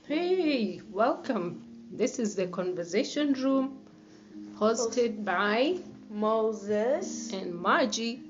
Hey, welcome. This is the Conversation Room hosted by Moses. and Margie,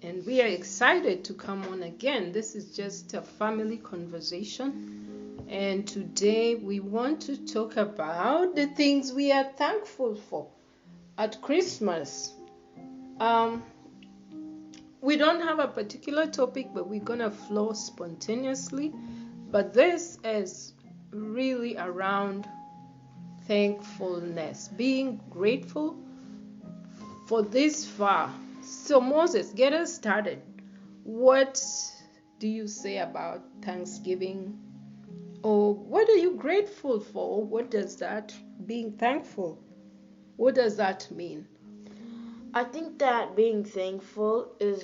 and we are excited to come on again. This is just a family conversation, and today we want to talk about the things we are thankful for at Christmas. Um, we don't have a particular topic, but we're gonna flow spontaneously. But this is really around thankfulness, being grateful for this far. So, Moses, get us started. What do you say about Thanksgiving? Or what are you grateful for? What does that, being thankful, what does that mean? I think that being thankful is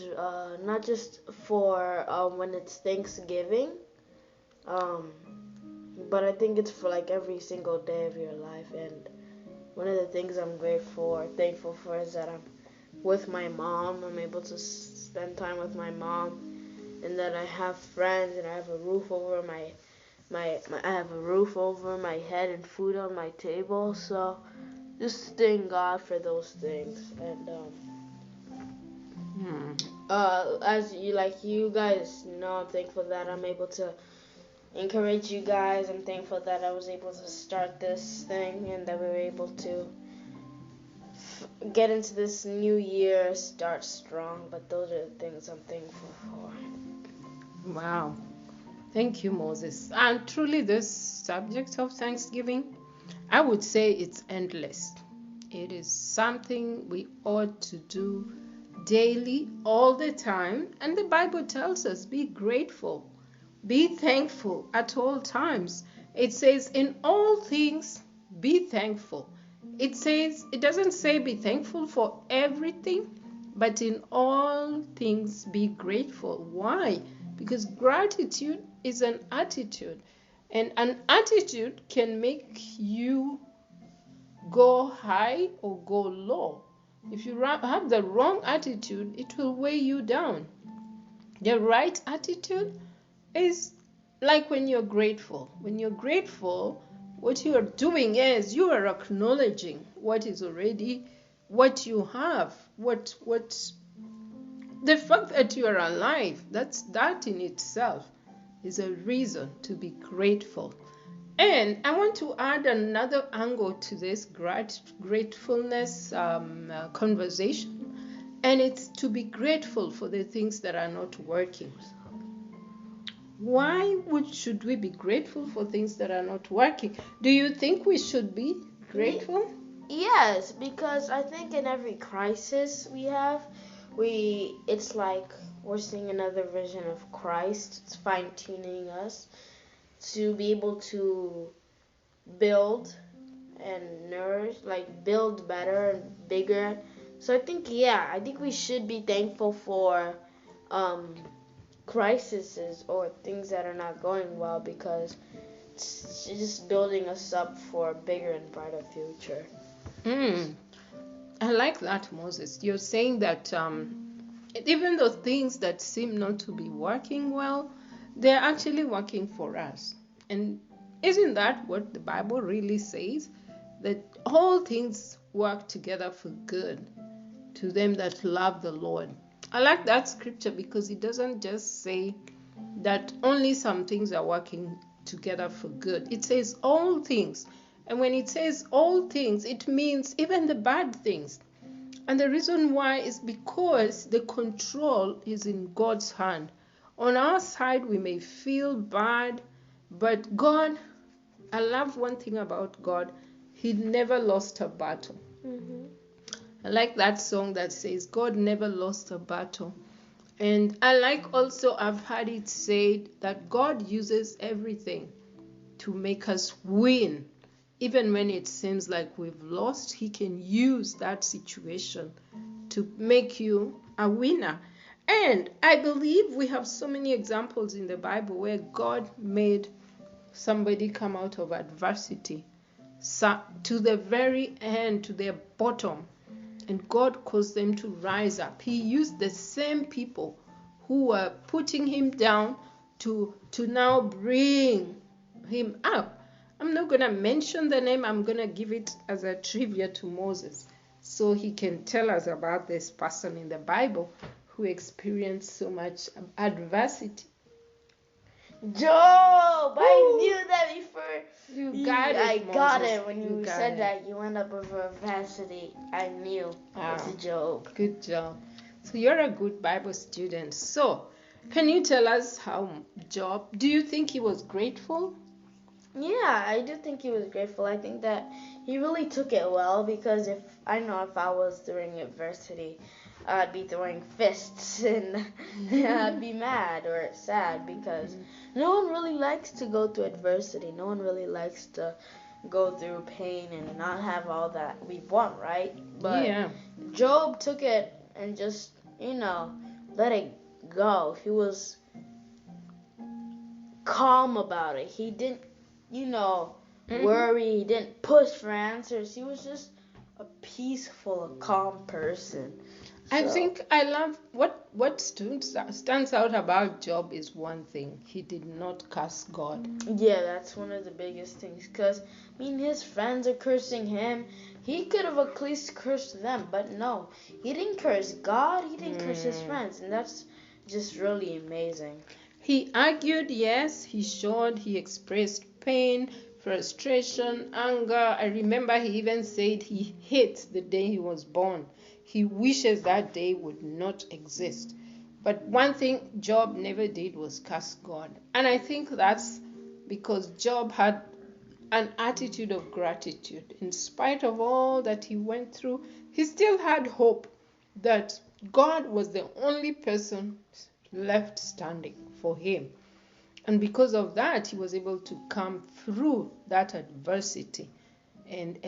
not just for when it's Thanksgiving, um, but I think it's for like every single day of your life. And one of the things I'm thankful for is that I'm with my mom. I'm able to spend time with my mom, and that I have friends, and I have a roof over I have a roof over my head and food on my table. So just thank God for those things. And as you guys know, I'm thankful that I'm able to encourage you guys. I'm thankful that I was able to start this thing and that we were able to get into this new year, start strong. But those are the things I'm thankful for. Wow. Thank you, Moses. And truly, this subject of Thanksgiving, I would say it's endless. It is something we ought to do daily, all the time. And the Bible tells us be grateful, be thankful at all times. It says, in all things, be thankful. It doesn't say be thankful for everything, but in all things, be grateful. Why? Because gratitude is an attitude, and an attitude can make you go high or go low. If you have the wrong attitude, it will weigh you down. The right attitude is like when you're grateful. When you're grateful, what you are doing is you are acknowledging what is already what you have, what the fact that you are alive. That in itself is a reason to be grateful. And I want to add another angle to this gratefulness conversation, and it's to be grateful for the things that are not working. Why should we be grateful for things that are not working? Do you think we should be grateful? Yes, because I think in every crisis we have, it's like we're seeing another version of Christ. It's fine-tuning us to be able to build and nourish, like build better and bigger. So I think we should be thankful for crises or things that are not going well, because it's just building us up for a bigger and brighter future. I like that, Moses. You're saying that even those things that seem not to be working well, they're actually working for us. And isn't that what the Bible really says? That all things work together for good to them that love the Lord. I like that scripture because it doesn't just say that only some things are working together for good. It says all things. And when it says all things, it means even the bad things. And the reason why is because the control is in God's hand. On our side, we may feel bad, but God, I love one thing about God, He never lost a battle. Mm-hmm. I like that song that says, God never lost a battle. And I like also, I've heard it said that God uses everything to make us win. Even when it seems like we've lost, He can use that situation to make you a winner. And I believe we have so many examples in the Bible where God made somebody come out of adversity to the very end, to their bottom, and God caused them to rise up. He used the same people who were putting him down to now bring him up. I'm not going to mention the name. I'm going to give it as a trivia to Moses so he can tell us about this person in the Bible who experienced so much adversity. Job! I knew that before. You got it, I Moses. got it when you got said it. that you went up over adversity. I knew. It's Job. Good job. So you're a good Bible student. So, can you tell us how Job, do you think he was grateful? Yeah, I do think he was grateful. I think that he really took it well, because if I was during adversity, I'd be throwing fists and I'd be mad or sad, because no one really likes to go through adversity. No one really likes to go through pain and not have all that we want, right? But Yeah. Job took it and just, let it go. He was calm about it. He didn't, worry. He didn't push for answers. He was just a peaceful, a calm person. I think I love what stands out about Job is one thing. He did not curse God. Yeah, that's one of the biggest things. Because, his friends are cursing him. He could have at least cursed them. But no, he didn't curse God. He didn't curse his friends. And that's just really amazing. He argued, yes. He expressed pain, frustration, anger. I remember he even said he hates the day he was born. He wishes that day would not exist. But one thing Job never did was curse God. And I think that's because Job had an attitude of gratitude. In spite of all that he went through, he still had hope that God was the only person left standing for him. And because of that, he was able to come through that adversity and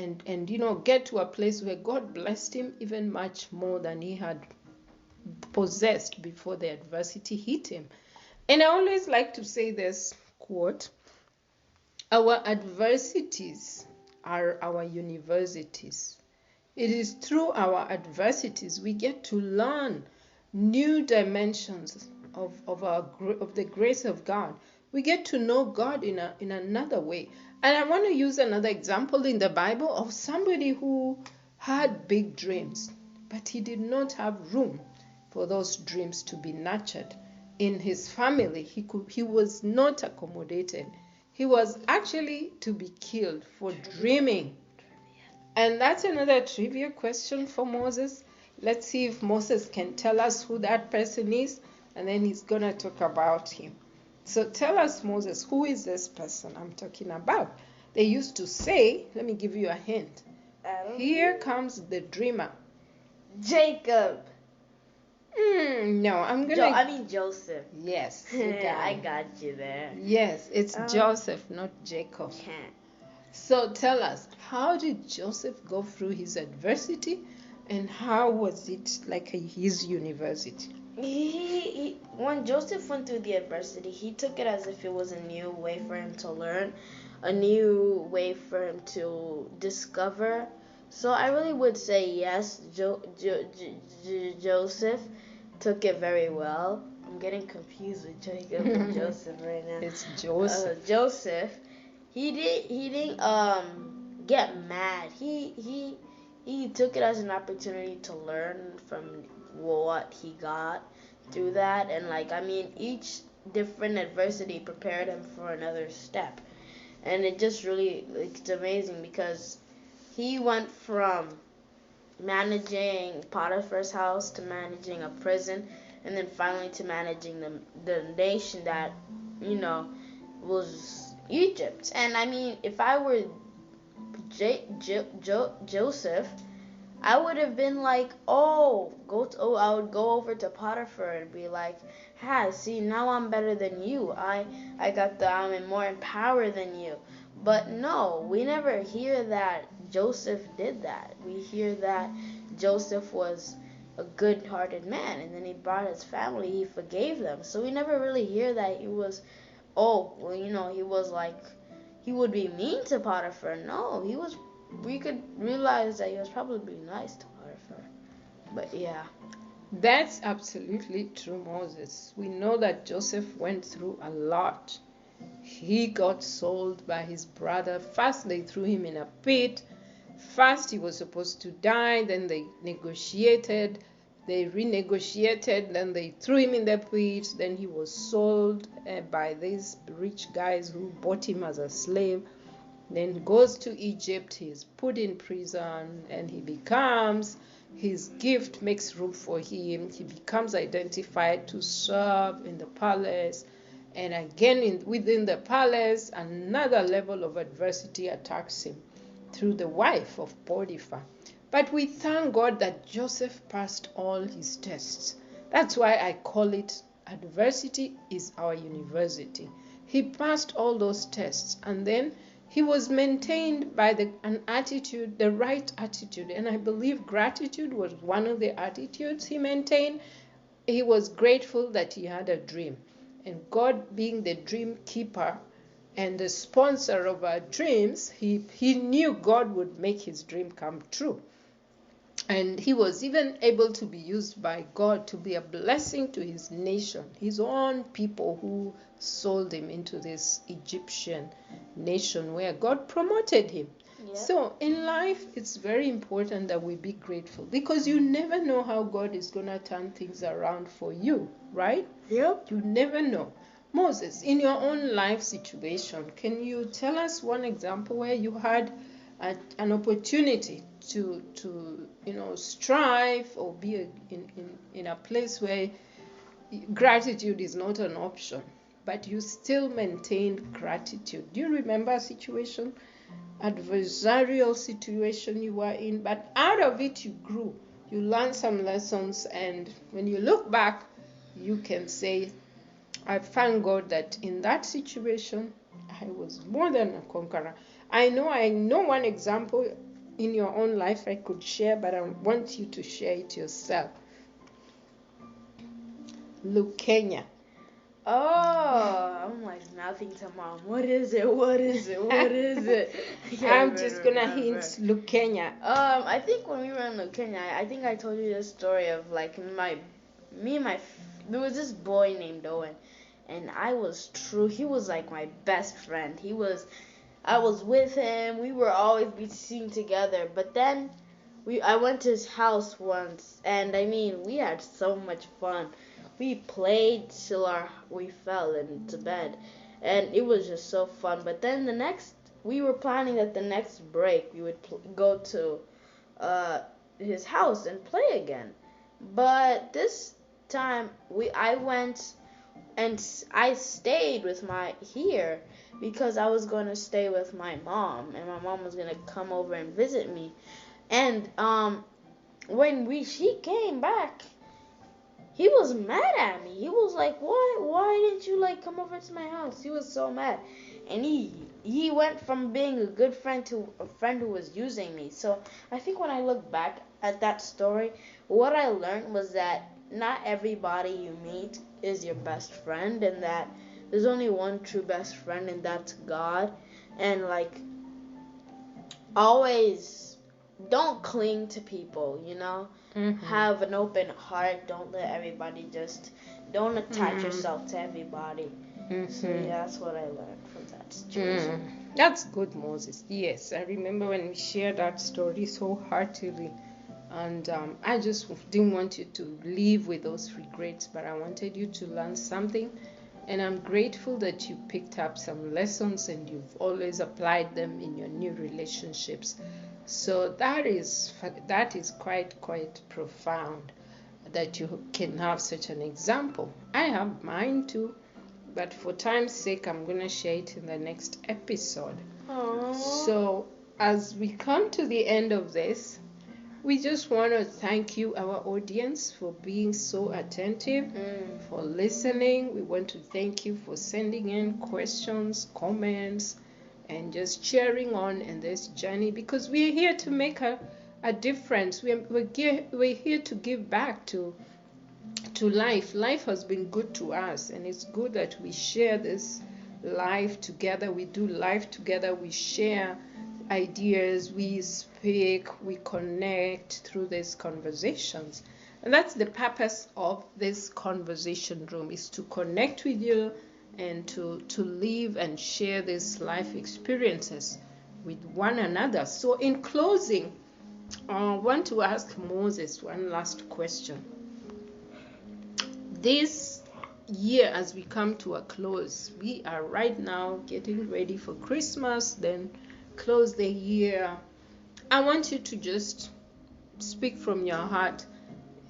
get to a place where God blessed him even much more than he had possessed before the adversity hit him. And I always like to say this quote: our adversities are our universities. It is through our adversities we get to learn new dimensions of the grace of God. We get to know God in another way. And I want to use another example in the Bible of somebody who had big dreams, but he did not have room for those dreams to be nurtured in his family. He was not accommodated. He was actually to be killed for dreaming. And that's another trivia question for Moses. Let's see if Moses can tell us who that person is, and then he's going to talk about him. So tell us, Moses, who is this person I'm talking about? They used to say, let me give you a hint. Here comes the dreamer. Jacob. No, I'm going to... Joseph. Yes. I got you there. Yes, it's Joseph, not Jacob. So tell us, how did Joseph go through his adversity, and how was it like his university? When Joseph went through the adversity, he took it as if it was a new way for him to learn, a new way for him to discover. So I really would say yes, Joseph took it very well. I'm getting confused with Jacob and Joseph right now. It's Joseph. Joseph, he didn't get mad. He took it as an opportunity to learn from what he got through that, and each different adversity prepared him for another step. And it just really, it's amazing, because he went from managing Potiphar's house to managing a prison, and then finally to managing the nation that was Egypt. And if I were Joseph, I would have been like, I would go over to Potiphar and be like, see, now I'm better than you. I'm more in power than you. But no, we never hear that Joseph did that. We hear that Joseph was a good-hearted man, and then he brought his family, he forgave them. So we never really hear that he was, he was like, he would be mean to Potiphar. No, we could realize that he was probably nice to Potiphar. But yeah. That's absolutely true, Moses. We know that Joseph went through a lot. He got sold by his brother. First, they threw him in a pit. First, he was supposed to die. Then they negotiated. They renegotiated. Then they threw him in the pit. Then he was sold by these rich guys who bought him as a slave. Then he goes to Egypt. He's put in prison, and his gift makes room for him. He becomes identified to serve in the palace. And again, within the palace, another level of adversity attacks him through the wife of Potiphar. But we thank God that Joseph passed all his tests. That's why I call it adversity is our university. He passed all those tests, and then he was maintained by the right attitude. And I believe gratitude was one of the attitudes he maintained. He was grateful that he had a dream. And God, being the dream keeper and the sponsor of our dreams, he knew God would make his dream come true. And he was even able to be used by God to be a blessing to his nation, his own people who sold him into this Egyptian nation where God promoted him. Yep. So in life, it's very important that we be grateful, because you never know how God is going to turn things around for you, right? Yep. You never know. Moses, in your own life situation, can you tell us one example where you had an opportunity to strive or be in a place where gratitude is not an option, but you still maintained gratitude? Do you remember a situation, adversarial situation you were in, but out of it you grew, you learned some lessons, and when you look back, you can say, I thank God that in that situation, I was more than a conqueror. I know one example in your own life I could share, but I want you to share it yourself. Leukemia. Oh, I'm like nothing to Mom. What is it? What is it? What is it? I'm just gonna hint leukemia. I think when we were in leukemia, I think I told you this story of like there was this boy named Owen, and he was like my best friend. I was with him. We were always be seen together. But then I went to his house once, and I mean, we had so much fun. We played till we fell into bed, and it was just so fun. But then we were planning that the next break we would go to his house and play again. But this time I went and I stayed here because I was going to stay with my mom, and my mom was going to come over and visit me. And when she came back, he was mad at me. He was like, why didn't you like come over to my house? He was so mad. And he went from being a good friend to a friend who was using me. So I think when I look back at that story, what I learned was that not everybody you meet is your best friend, and that there's only one true best friend, and that's God. And like, always don't cling to people, Mm-hmm. Have an open heart. Don't don't attach yourself to everybody. Mm-hmm. So yeah, that's what I learned from that situation. That's good, Moses. Yes, I remember when we shared that story so heartily. And I just didn't want you to leave with those regrets, but I wanted you to learn something. And I'm grateful that you picked up some lessons and you've always applied them in your new relationships. So that is quite profound that you can have such an example. I have mine too, but for time's sake, I'm going to share it in the next episode. Aww. So as we come to the end of this, we just want to thank you, our audience, for being so attentive, for listening. We want to thank you for sending in questions, comments, and just cheering on in this journey, because we're here to make a difference. We're here to give back to life. Life has been good to us, and it's good that we share this life together. We do life together. We share ideas, we speak, we connect through these conversations. And that's the purpose of this conversation room, is to connect with you and to live and share these life experiences with one another. So in closing, I want to ask Moses one last question. This year, as we come to a close, we are right now getting ready for Christmas, then close the year. I want you to just speak from your heart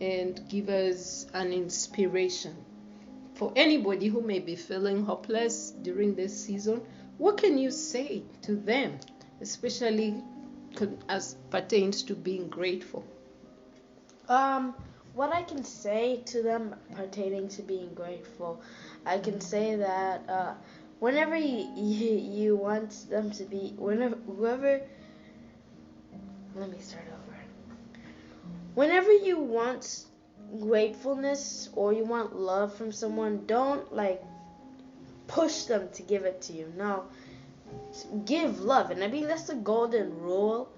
and give us an inspiration. For anybody who may be feeling hopeless during this season, what can you say to them, especially as pertains to being grateful? What I can say to them pertaining to being grateful, I can say that whenever you want them to be, let me start over. Whenever you want gratefulness or you want love from someone, don't push them to give it to you. No, give love, and I mean that's the golden rule.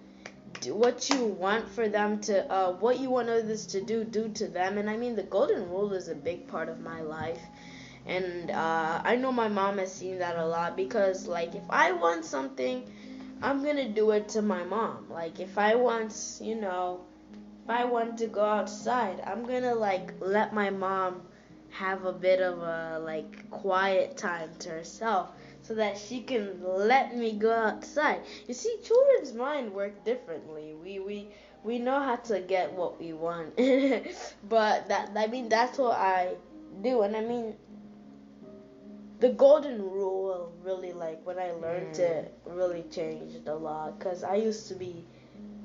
Do what you want for them to, what you want others to do to them. And I mean the golden rule is a big part of my life, and I know my mom has seen that a lot, because if I want something, I'm gonna do it to my mom. If I want to go outside, I'm gonna let my mom have a bit of a quiet time to herself, so that she can let me go outside. You see, children's mind work differently. We know how to get what we want. But that's what I do. And I mean the golden rule really, when I learned it, really changed a lot, because I used to be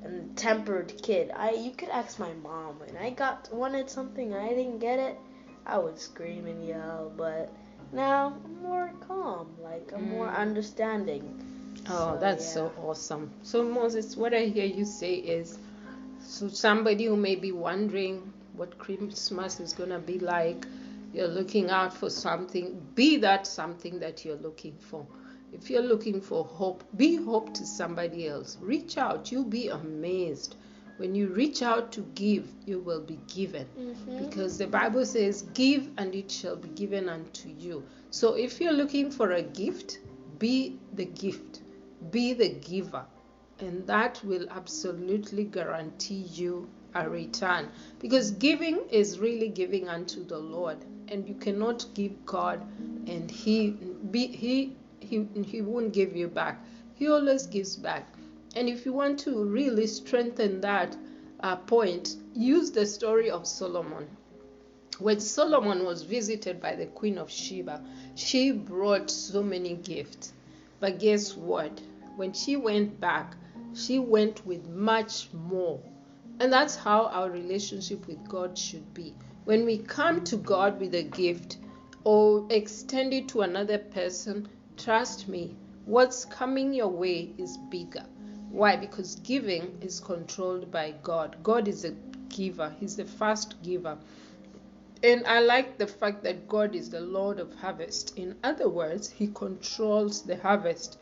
a tempered kid. You could ask my mom, when I wanted something and I didn't get it, I would scream and yell. But now I'm more calm, I'm more understanding. Oh, that's so awesome. So Moses, what I hear you say is, so somebody who may be wondering what Christmas is going to be like, you're looking out for something, be that something that you're looking for. If you're looking for hope, be hope to somebody else. Reach out. You'll be amazed. When you reach out to give, you will be given. Because the Bible says, give and it shall be given unto you. So if you're looking for a gift, be the gift. Be the giver. And that will absolutely guarantee you a return. Because giving is really giving unto the Lord. And you cannot give God and He won't give you back. He always gives back. And if you want to really strengthen that point, use the story of Solomon. When Solomon was visited by the Queen of Sheba, she brought so many gifts. But guess what? When she went back, she went with much more. And that's how our relationship with God should be. When we come to God with a gift or extend it to another person, trust me, what's coming your way is bigger. Why? Because giving is controlled by God. God is a giver. He's the first giver. And I like the fact that God is the Lord of harvest. In other words, He controls the harvest.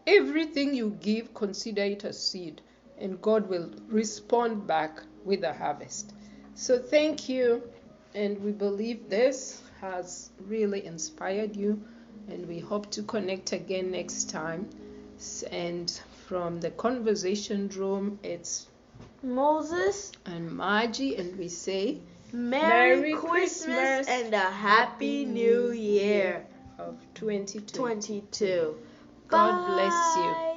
Everything you give, consider it a seed, and God will respond back with a harvest. So thank you, and we believe this has really inspired you, and we hope to connect again next time. And from the conversation room, it's Moses and Margie, and we say Merry Christmas and a Happy New Year of 2022. God God bless you.